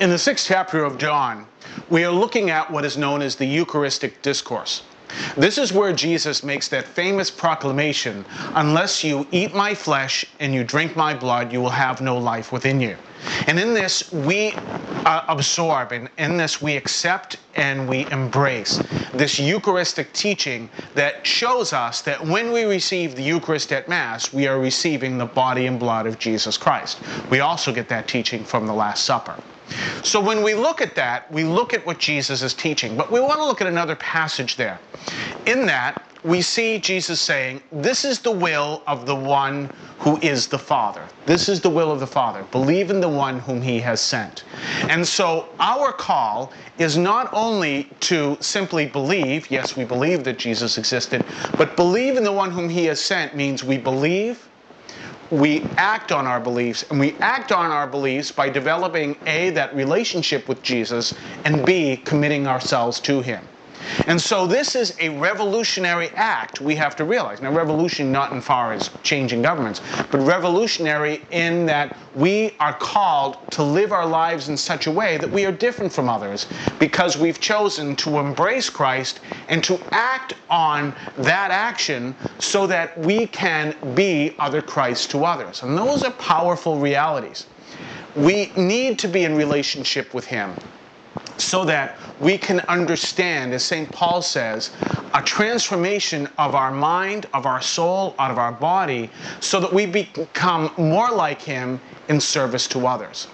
In the 6th chapter of John, we are looking at what is known as the Eucharistic Discourse. This is where Jesus makes that famous proclamation, "Unless you eat my flesh and you drink my blood, you will have no life within you." And in this, we absorb, and in this we accept and we embrace this Eucharistic teaching that shows us that when we receive the Eucharist at Mass, we are receiving the body and blood of Jesus Christ. We also get that teaching from the Last Supper. So when we look at that, we look at what Jesus is teaching. But we want to look at another passage there. In that, we see Jesus saying, this is the will of the one who is the Father. This is the will of the Father. Believe in the one whom he has sent. And so our call is not only to simply believe, yes, we believe that Jesus existed, but believe in the one whom he has sent means we believe, we act on our beliefs, and we act on our beliefs by developing A, that relationship with Jesus, and B, committing ourselves to him. And so this is a revolutionary act we have to realize. Now, revolution not in far as changing governments, but revolutionary in that we are called to live our lives in such a way that we are different from others because we've chosen to embrace Christ and to act on that action so that we can be other Christ to others. And those are powerful realities. We need to be in relationship with him so that we can understand, as St. Paul says, a transformation of our mind, of our soul, out of our body, so that we become more like him in service to others.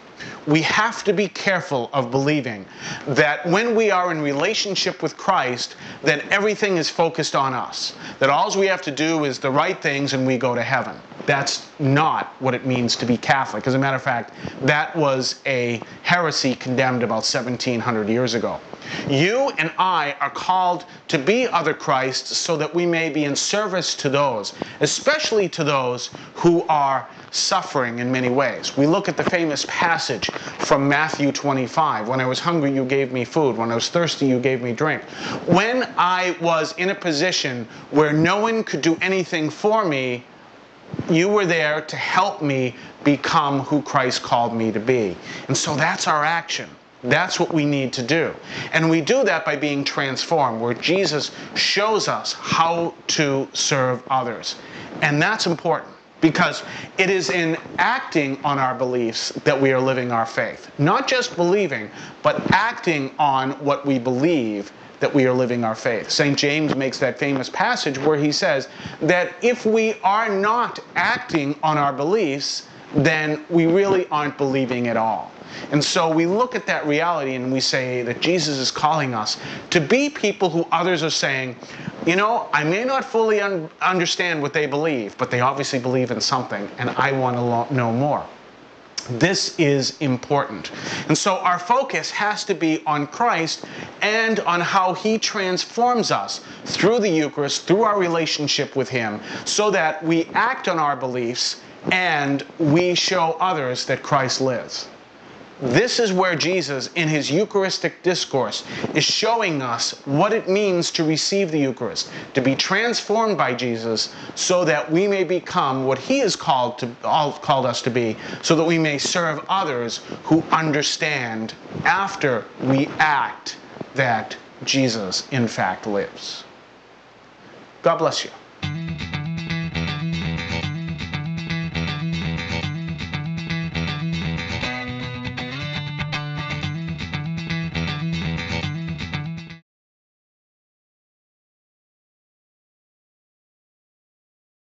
We have to be careful of believing that when we are in relationship with Christ, that everything is focused on us. That all we have to do is the right things and we go to heaven. That's not what it means to be Catholic. As a matter of fact, that was a heresy condemned about 1700 years ago. You and I are called to be other Christs so that we may be in service to those, especially to those who are suffering in many ways. We look at the famous passage from Matthew 25. When I was hungry, you gave me food. When I was thirsty, you gave me drink. When I was in a position where no one could do anything for me, you were there to help me become who Christ called me to be. And so that's our action. That's what we need to do. And we do that by being transformed, where Jesus shows us how to serve others. And that's important, because it is in acting on our beliefs that we are living our faith. Not just believing, but acting on what we believe that we are living our faith. St. James makes that famous passage where he says that if we are not acting on our beliefs, then we really aren't believing at all. And so we look at that reality and we say that Jesus is calling us to be people who others are saying, you know, I may not fully understand what they believe, but they obviously believe in something, and I want to know more. This is important. And so our focus has to be on Christ and on how he transforms us through the Eucharist, through our relationship with him, so that we act on our beliefs and we show others that Christ lives. This is where Jesus, in his Eucharistic discourse, is showing us what it means to receive the Eucharist, to be transformed by Jesus, so that we may become what he has called us to be, so that we may serve others who understand after we act that Jesus, in fact, lives. God bless you.